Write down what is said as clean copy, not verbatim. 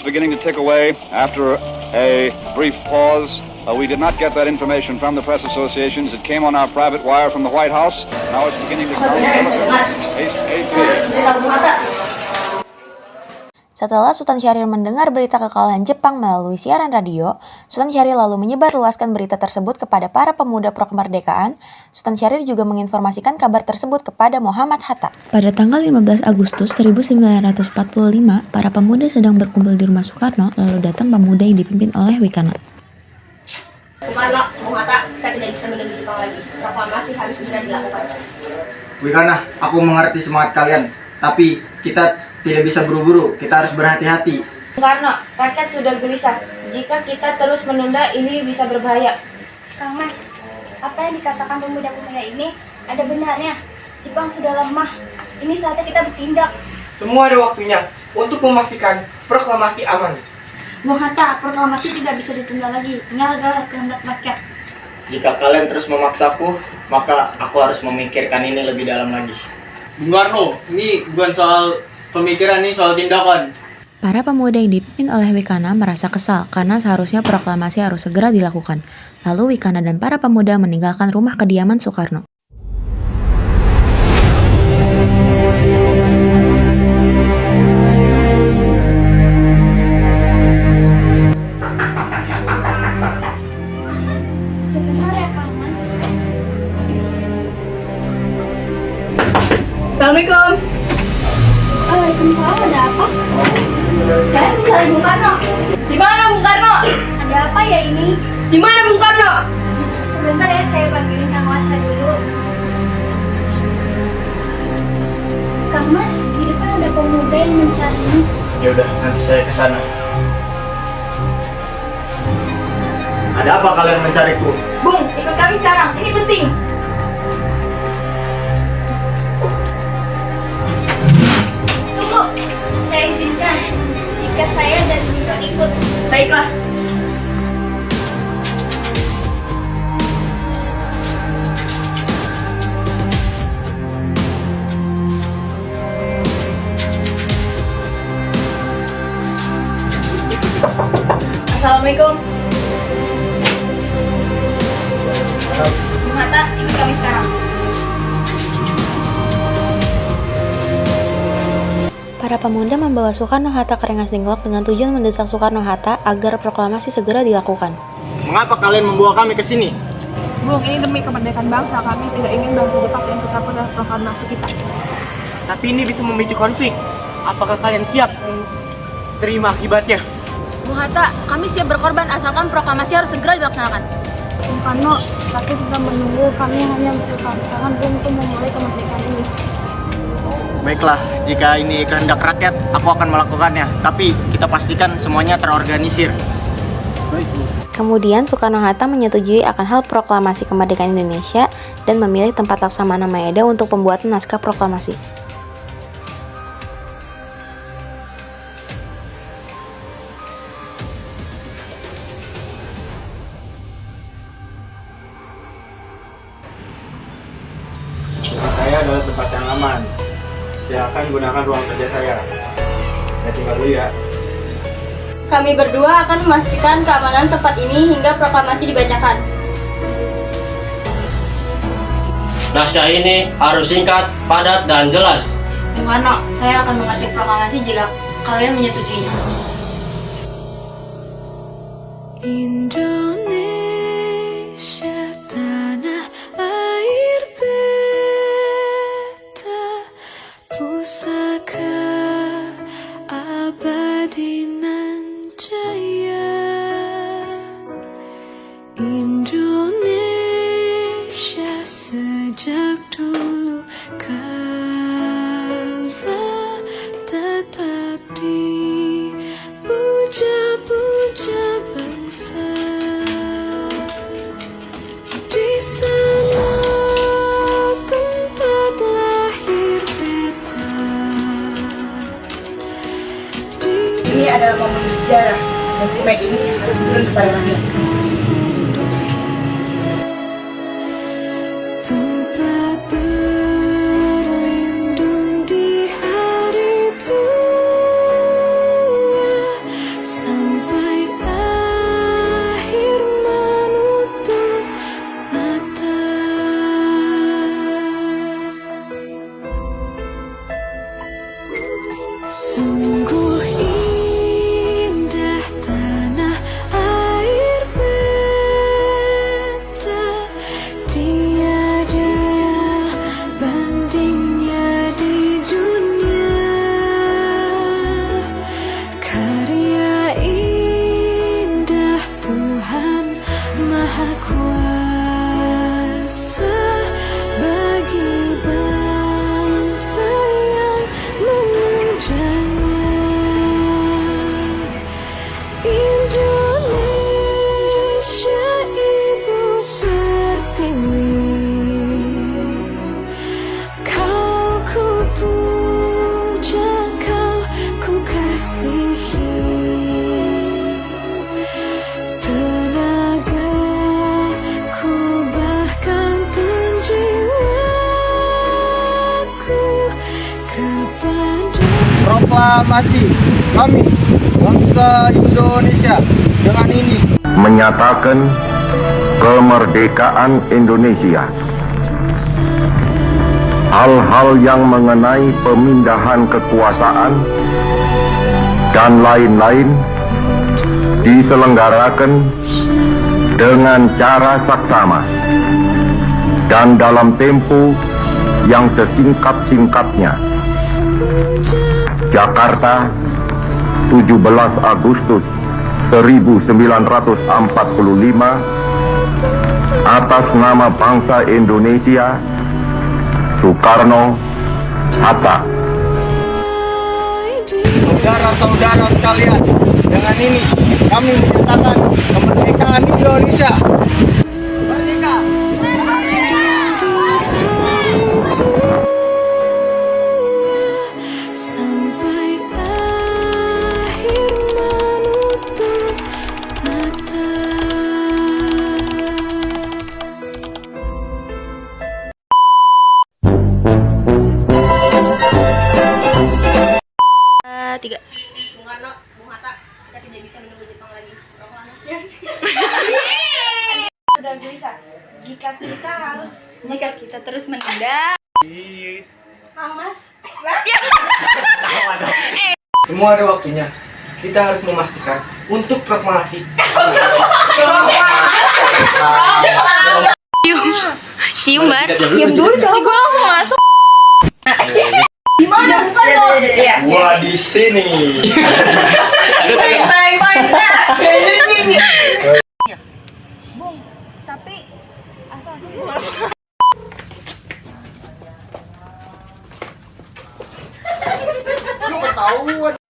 Beginning to tick away after a brief pause. We did not get that information from the press associations. It came on our private wire from the White House. Now it's beginning to count. Setelah Sultan Syahrir mendengar berita kekalahan Jepang melalui siaran radio, Sultan Syahrir lalu menyebarluaskan berita tersebut kepada para pemuda pro kemerdekaan. Sultan Syahrir juga menginformasikan kabar tersebut kepada Muhammad Hatta. Pada tanggal 15 Agustus 1945, para pemuda sedang berkumpul di rumah Soekarno, lalu datang pemuda yang dipimpin oleh Wikana. Soekarno, Bung Hatta, kita tidak bisa menunggu Jepang lagi. Proklamasi harus segera dilakukan. Wikana, aku mengerti semangat kalian, tapi kita tidak bisa buru-buru, kita harus berhati-hati. Soekarno, rakyat sudah gelisah. Jika kita terus menunda, ini bisa berbahaya. Kang Mas, apa yang dikatakan pemuda-pemuda ini ada benarnya. Jepang sudah lemah. Ini saatnya kita bertindak. Semua ada waktunya untuk memastikan proklamasi aman. Bung Hatta, proklamasi tidak bisa ditunda lagi. Ini adalah kehendak rakyat. Jika kalian terus memaksaku, maka aku harus memikirkan ini lebih dalam lagi. Bung Karno, ini bukan soal pemikiran, ini soal tindakan. Para pemuda yang dipimpin oleh Wikana merasa kesal karena seharusnya proklamasi harus segera dilakukan. Lalu Wikana dan para pemuda meninggalkan rumah kediaman Soekarno. Sebentar ya, Kang Mas. Assalamualaikum. Waalaikumsalam, ada apa? Saya mencari Bung Karno. Di mana Bung Karno? Ada apa ya ini? Di mana Bung Karno? Sebentar ya, saya panggilin Kang Wasa dulu. Kang Mas, di depan ada pemuda yang mencarimu. Ya udah, nanti saya ke sana. Ada apa kalian mencariku? Bung, ikut kami sekarang. Ini penting. Tunggu, saya izinkan. Jika saya dan Niko ikut. Baiklah. Assalamualaikum. Bung Hatta, ikut kami sekarang. Para pemuda membawa Soekarno-Hatta ke Rengas Dengklok dengan tujuan mendesak Soekarno-Hatta agar proklamasi segera dilakukan. Mengapa kalian membawa kami ke sini? Bung, ini demi kemerdekaan bangsa. Kami tidak ingin bangsa Jepang yang terkapar dalam proklamasi kita. Tapi ini bisa memicu konflik. Apakah kalian siap terima akibatnya? Bung Hatta, kami siap berkorban asalkan proklamasi harus segera dilaksanakan. Bung Karno, rakyat sudah menunggu. Kami hanya membutuhkan tangan untuk memulai kemerdekaan ini. Baiklah, jika ini kehendak rakyat, aku akan melakukannya. Tapi kita pastikan semuanya terorganisir. Kemudian Soekarno-Hatta menyetujui akan hal proklamasi kemerdekaan Indonesia dan memilih tempat Laksamana Maeda untuk pembuatan naskah proklamasi. Saya adalah tempat yang aman. Silakan gunakan ruang kerja saya. Saya tinggal dulu ya. Kami berdua akan memastikan keamanan tempat ini hingga proklamasi dibacakan. Naskah ini harus singkat, padat, dan jelas. Bung Karno, saya akan mengetik proklamasi jika kalian menyetujuinya. Indonesia tanah air beta, pusaka abadi nan jaya. Indonesia sejak dulu kala tetap dipuja-puja bangsa. Di sana tempat lahir beta. Ini adalah momen bersejarah. Dokumen ini harus turun kepada rakyat. Tempat berlindung di hari tua, proklamasi kami bangsa Indonesia dengan ini menyatakan kemerdekaan Indonesia. Hal-hal yang mengenai pemindahan kekuasaan dan lain-lain diselenggarakan dengan cara saksama dan dalam tempo yang sesingkat-singkatnya. Jakarta, 17 Agustus 1945, atas nama bangsa Indonesia, Soekarno Hatta. saudara-saudara sekalian, dengan ini kami menyatakan kemerdekaan Indonesia. Merdeka! Sampai akhir menutup mata. Tiga. Bung Karno, Bung Hatta, kita tidak bisa menunggu Jepang lagi. Proklamasi. Sudah bisa. Jika kita terus menunda. Hamas. Semua ada waktunya. Kita harus memastikan untuk proklamasi. Cium, Bar. Cium dulu, coba. Gue langsung masuk. Gimana? Iya. Wah, di sini. Teng. Bung, tapi apa? Lu ketahuan.